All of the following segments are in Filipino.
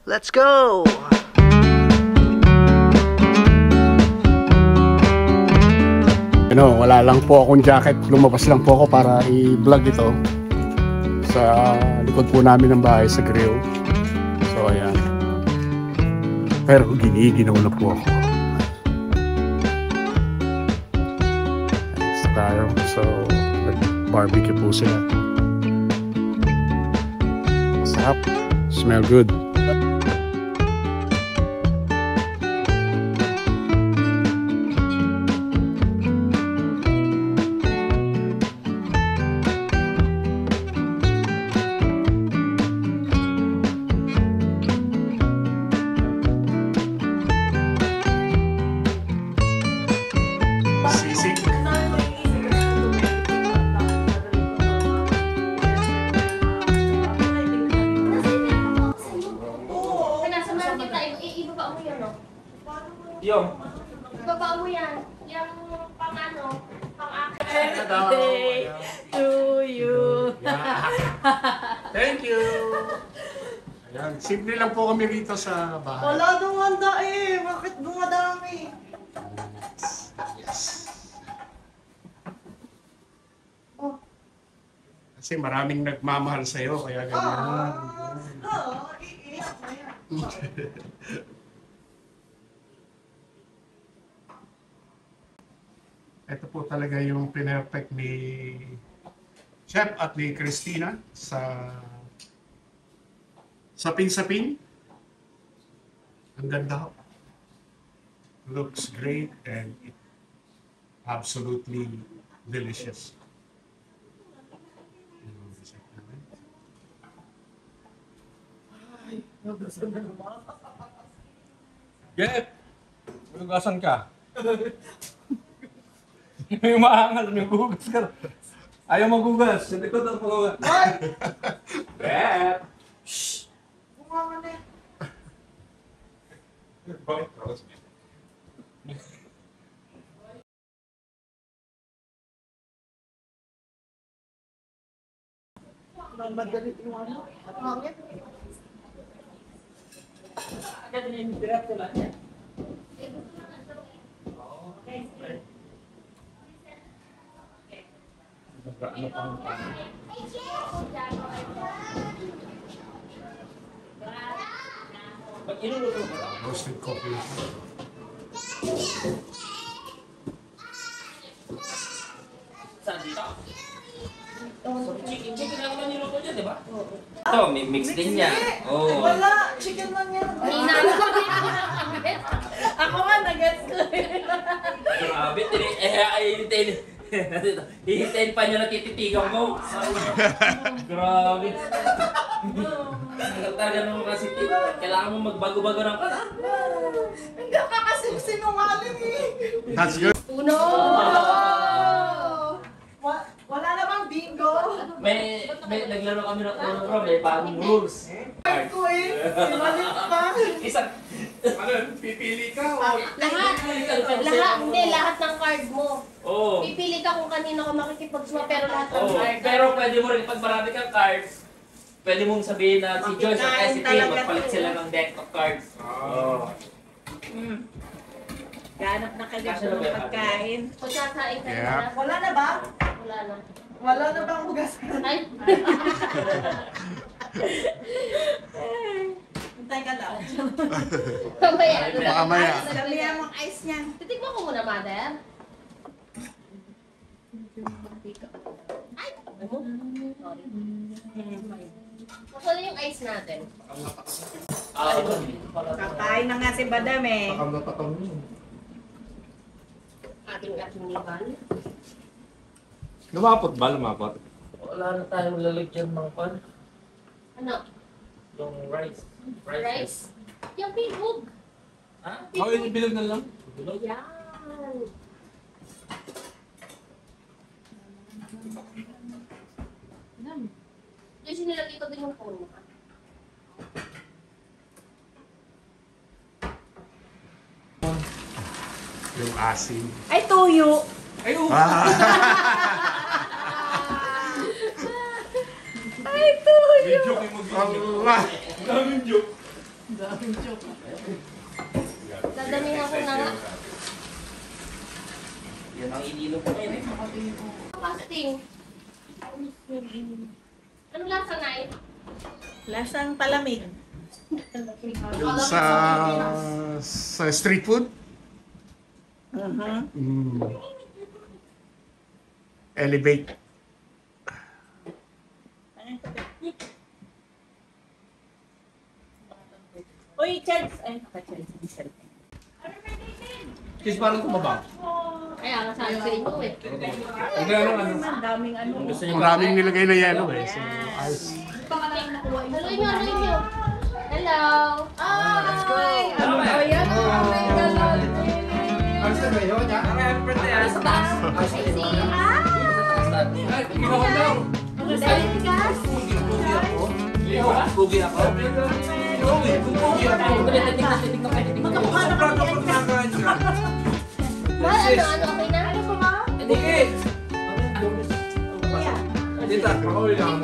Let's go! Wala lang po akong jacket. Lumabas lang po ako para i-vlog ito sa likod po namin ng bahay sa grill. So ayan. Pero giniginaw na po ako. Sa tayo. So nag-barbecue po sila. Masarap. Smell good. Yung ibaba mo yan. Yung pang ano, birthday to you. Thank you! Ayan. Simple lang po kami rito sa bahay. Wala dumanda eh! Bakit dumadami? Yes. Kasi maraming nagmamahal sa'yo, kaya ganyan. Oo, iiyak na yan. Ito po talaga yung pinerfect ni Chef at ni Christina sa sapin-sapin. Ang ganda ho. Looks great and absolutely delicious. Jeff! Magugasan ka. May maangal, may gugas ka. Ayaw magugas. Sa likod ang magugas. Jeff! Shhh! Bunga ka na. Madalit yung ano? At hangin? Roasted coffee. Saan dito? Chicken lang naman niluto niya, di ba? Ito, may mix din niya. Oh. Wala! Chicken lang yan. Ako nga, nag-gets ko. Grabe, hihintayin pa niya na tititigan mo. Grabe. Talaga naman kasi, kailangan mo magbago-bago ng kata. Hindi ka kasi sinungaling eh. That's good. Uno! Wala na bang bingo? May naglaro kami ng uno, bro. May bagong rules. Card ko eh. Simalit pa. Isang, ano, pipili ka o? Lahat ng card mo. Oo. Pipili ka kung kanino ka makikipag-swap, pero lahat ng Oo. card. Pero pwede mo rin, pag marami kang cards, pwede mong sabihin na si Joyce at Makikain si Tim, talaga magpalit to. sila ng deck of cards. Oo. Ganap na kagat Kasya na ba ng yung pagkain. O sasain ka Yeah. na. Wala na ba? Wala na. Wala na bang hugas? Ay! Hintay ka lang. Mamaya. Mamaya. Sabihan mong ice niyan. Titignan ko muna, mother. Ay! Ano? Sorry. Wala yung ice natin. Kakain na nga si Badam eh. Ating liban. Lumapot ba? Lumapot? Wala na tayong lalagyan ng pan. Ano? Yung rice. Rice? Yung bihog. Ha? Oo, yung bilog na lang. Yan. Yung sinilagay ko din yung phone mo. Yung asin. Ay, tuyo. Ay, oo. Ay, tuyo. May joke yung mag-video. Allah! Daming joke. Dadamihan ko na nga. Yan ang inilog ko ngayon eh. Casting. Ano lasa na eh? Lasang palamig. Yung sa street food? Elevate. Uy, Charles. Ay, naka-Charles. Kiss parang tumaba. Kaya nga sabi ko rin ko eh. Ang gano'n ano. Ang daming ano. Gusto niyo Maraming nilagay na yelo eh. So, Tuloy nyo. Hello. Ay, ano ba yan? Alis na ba yun? Happy birthday ah. Sa taas. I see. Ay, ginawa daw. Dahil tigas. Pugi ako. Pugi ako. Magkamukha na kami. Mahal, ano, okay na? Ano ba? Pugi. Dita, ako lang.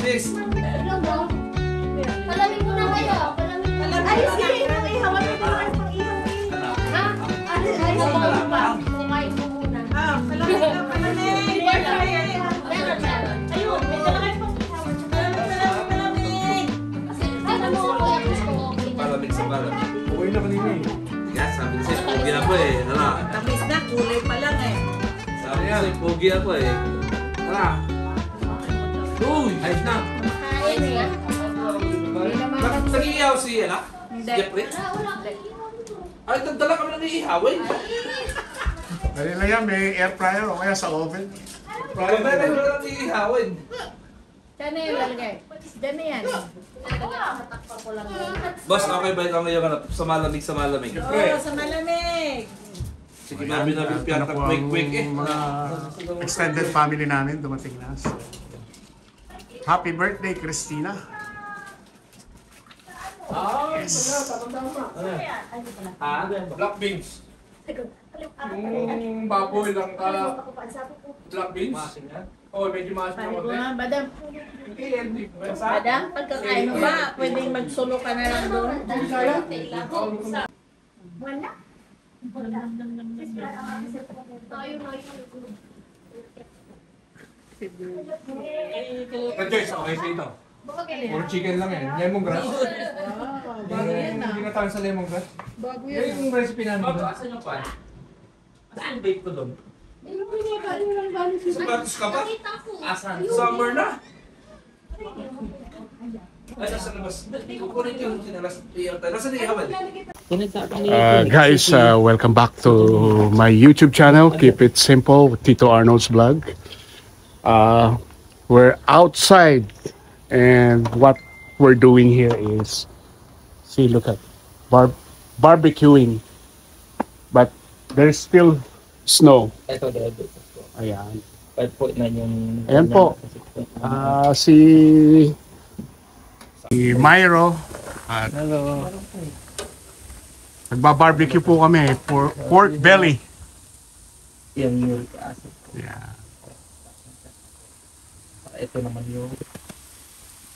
Sis. Ano ba? Palamig mo na kayo. Palamig mo na. Ay, sige. Ihawan mo na kayo pang ihaw. Ha? Ay, kumain ba? Kumain mo muna. Ah, palamig na palamig. Meron. Ayun, may dala kayo pang ihawan. Palamig. Kasi, ano mo ako yung gusto ko, okay na. Palamig sa palamig. Uwi na kanina eh. Yan, sabi ni Sis, pogi ako eh. Ano? Tamis na, kulay pa lang eh. Sabi niya, pogi ako eh. Tara. Uy, ayos na. Kain nga. Nag-iihaw si, ano? Si Jeffrey? Wala. Ay, nagdala kami ng iihawin. dali lang yan, may air fryer o kaya sa oven. Ay, may nagdala ng iihawin. Saan na yung lalagay? Diyan na yan. Matakpan ko lang yun. Boss, okay ba ikaw ngayon sa malamig sa malamig? Oo, sa malamig. Sige, namin na bipiyat Ito ng po quick eh. ang mga extended family namin dumating na. So, happy birthday, Christina. Yes. Ha? Black beans. Yung baboy lang ka. Black beans? Oo, medyo maas na Sabi ko konti. nga, Badam. Hindi, hindi. Basta. Badam, pagkakain mo ba, pwedeng magsulo ka na lang doon? Wala. Rejoice, okay sa ito. Puro chicken lang eh. Lemongrass. Yung ginatawag sa lemongrass. Bago Yung recipe namin. Asan yung pan? Asan yung bake ko doon? Sapatos ka pa? Asan? Summer na. Ay, nasa labas. Kukunin yung sinalas. Nasa na ihawan? Guys, welcome back to my YouTube channel. Keep it simple with Tito Arnold's vlog. We're outside, and what we're doing here is, see, look at barbecuing, but there's still snow. Ito, dito. Ayan. 5.9 yung... Ayan po. Si Myro at nagbabarbecue po kami for pork belly. Yung uric acid. Yeah. Ito naman yung...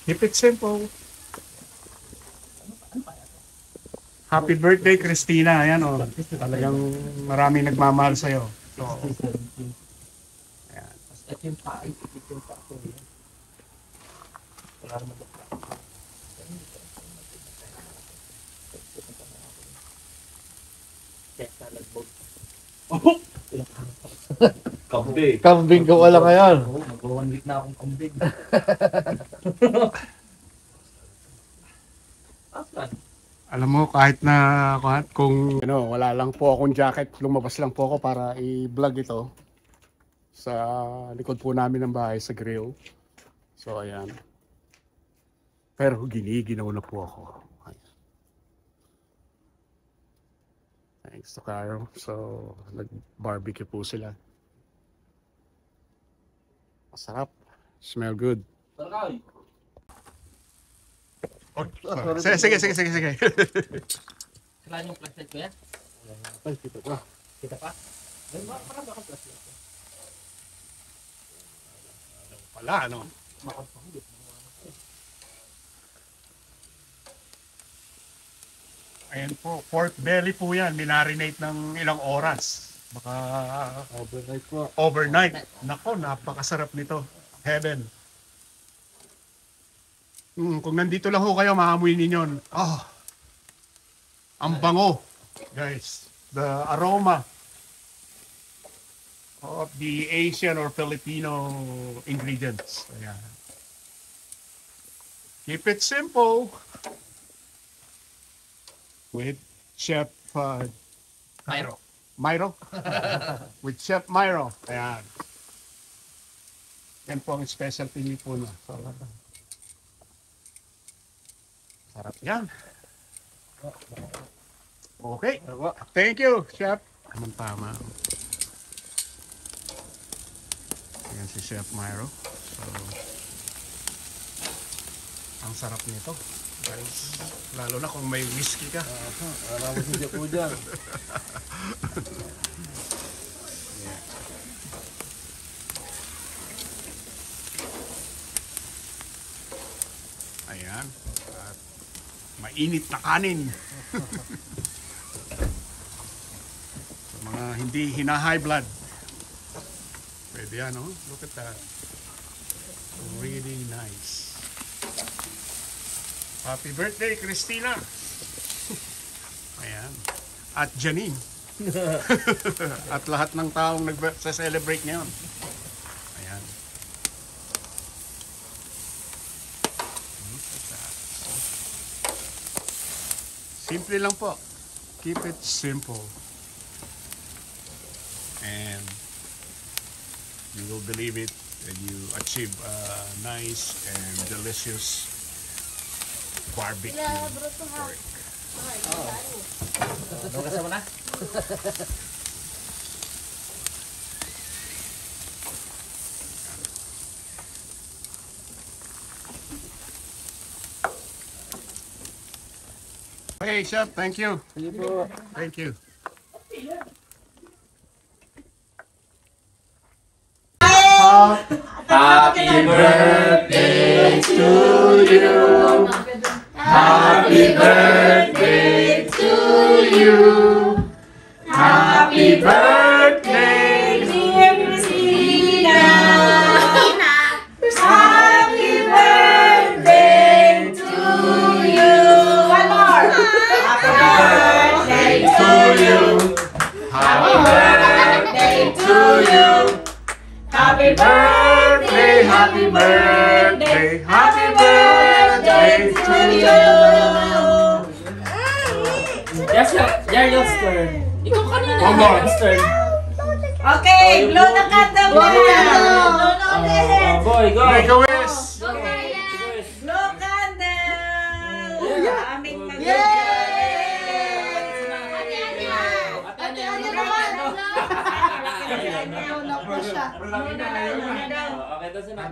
Keep it simple. Happy birthday, Christina. Ayan o. Talagang maraming nagmamahal sa'yo. So, ayan. Ito yung paay. Ito yung paay. Wala naman doktor. Kaya lagbog. Kambing. Kambing ko wala ngayon. Oo, mag-1 week na akong kambing. Asan? Alam mo, kahit kung wala lang po akong jacket, lumabas lang po ako para i-vlog ito sa likod po namin ng bahay sa grill. So, ayan. Pero giniginaw na po ako. Ayan. Thanks to Caro. So, nag-barbecue po sila. Masarap. Smell good. Tarakay. Oh, sige. Kailan yung flashlight ko yan? Kita pa? Ay, parang baka flashlight ko. Wala, ano? Ayan po, pork belly po yan. Minarinate ng ilang oras. Baka Overnight po. overnight. Nako, napakasarap nito. Heaven. Kung nandito lang ho kayo, maamoy ninyo. Oh, ang bango. Guys, the aroma of the Asian or Filipino ingredients. Ayan. Keep it simple. With Chef Myro. With Chef Myro. Ayan. Yan po ang specialty niyo po na. Sarap yan. Okay. Thank you, Chef. Tama. Ayan si Chef Myro. So, ang sarap nito. Guys, lalo na kung may whiskey ka. Alam mo siya po dyan. Ayan. At mainit na kanin. Sa mga hindi hina-high blood. Pwede yan, oh. Look at that. Really nice. Happy birthday, Christina! Ayan. At Janine. At lahat ng taong nag-celebrate ngayon. Ayan. Simple lang po. Keep it simple. And you will believe it and you achieve a nice and delicious barbecue pork. Kasama na? Hey, Chef, thank you. Sige po. Thank you. Happy birthday to you. Happy birthday to you. Happy birthday, dear Christina. Happy birthday to you. One more. Happy birthday to you. Happy birthday to you. Happy birthday, happy birthday, happy birthday to you. Your turn. Ikaw kanina. One more. Turn. Okay, blow the candle Blow the muna. candle. Blow the Boy, go. Make a wish. Blow candle. Aming Yay! Okay, that's enough.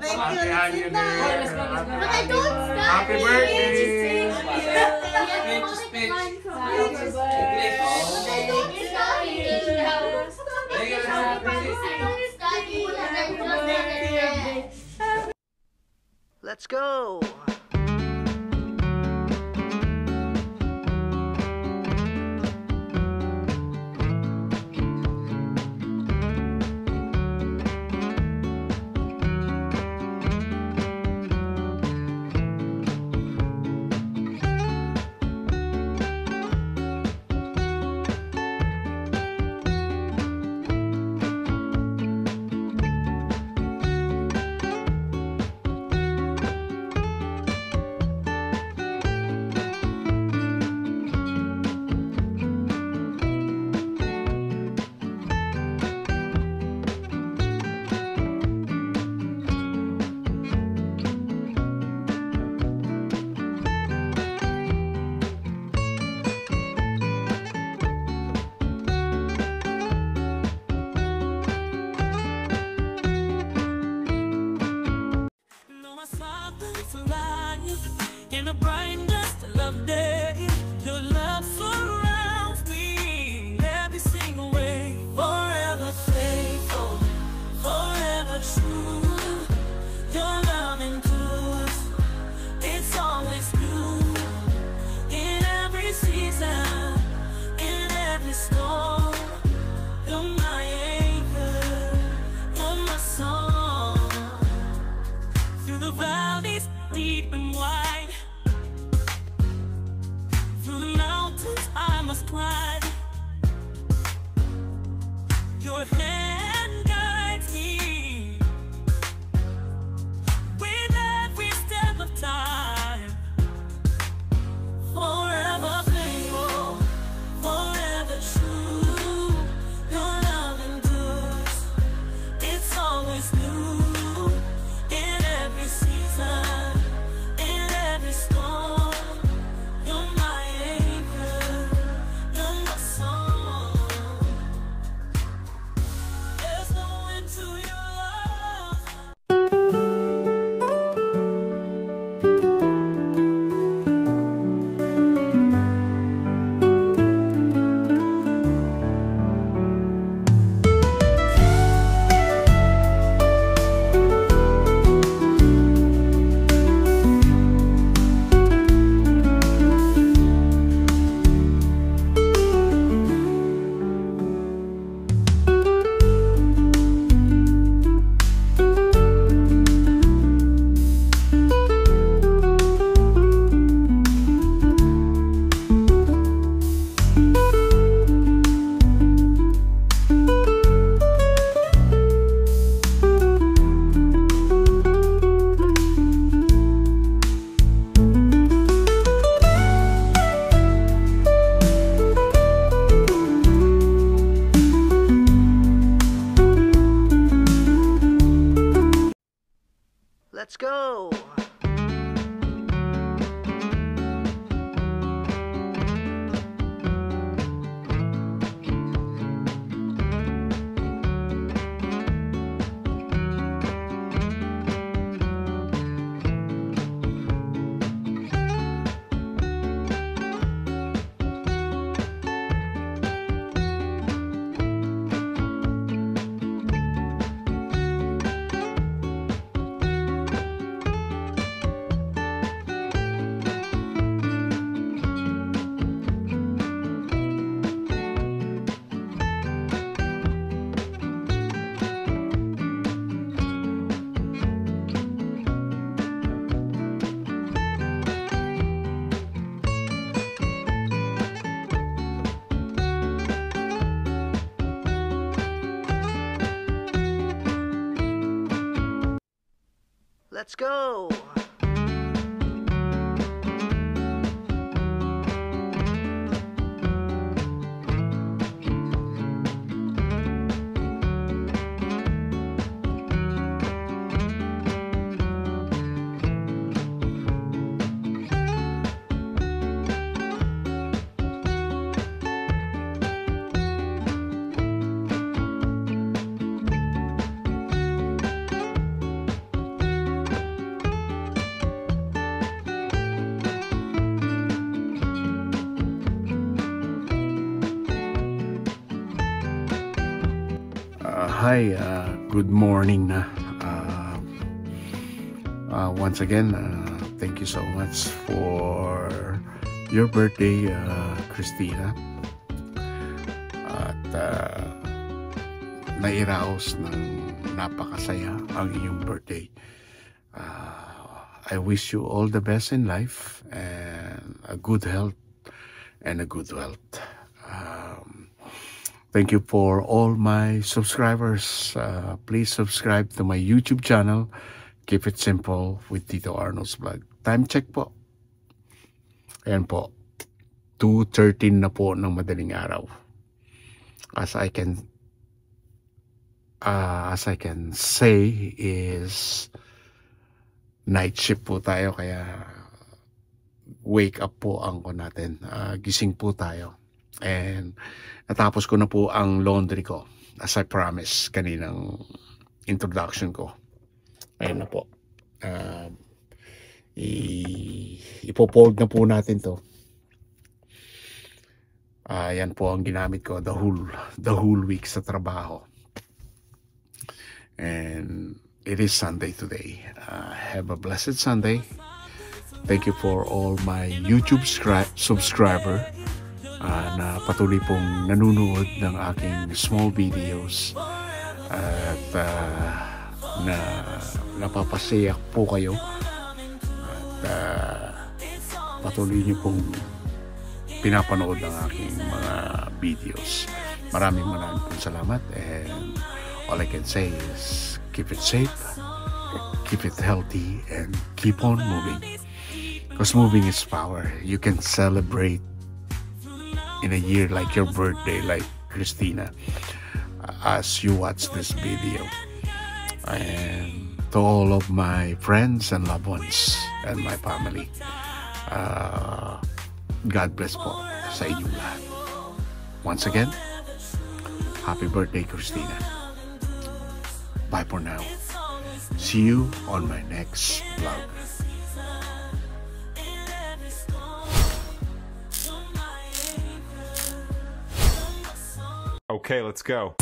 Happy birthday. Let's go. Your hand guides me with every step of time. Forever faithful, forever true. Your love endures, it's always new. In every season, in every storm, you're my anchor, you're my song. There's no end to your love. Let's go! Let's go! Hi, good morning na. Once again, thank you so much for your birthday, Christina. At nairaos ng napakasaya ang iyong birthday. I wish you all the best in life and a good health and a good wealth. Thank you for all my subscribers. Please subscribe to my YouTube channel. Keep it simple with Tito Arnold's Vlog. Time check po. Ayan po. 2:13 na po ng madaling araw. As I can say is night shift po tayo, kaya wake up po ang ko natin. Gising po tayo. And natapos ko na po ang laundry ko as I promised kaninang introduction ko. Ayun na po. Ipopold na po natin to. Yan po ang ginamit ko the whole week sa trabaho. And it is Sunday today. Have a blessed Sunday. Thank you for all my YouTube subscriber na patuloy pong nanonood ng aking small videos at na napapasaya po kayo at patuloy niyo pong pinapanood ng aking mga videos. Maraming pong salamat, and all I can say is keep it safe, keep it healthy, and keep on moving. Because moving is power. You can celebrate in a year like your birthday, like Christina, as you watch this video. And to all of my friends and loved ones and my family, God bless po sa inyong lahat. Once again, happy birthday, Christina. Bye for now. See you on my next vlog. Okay, let's go.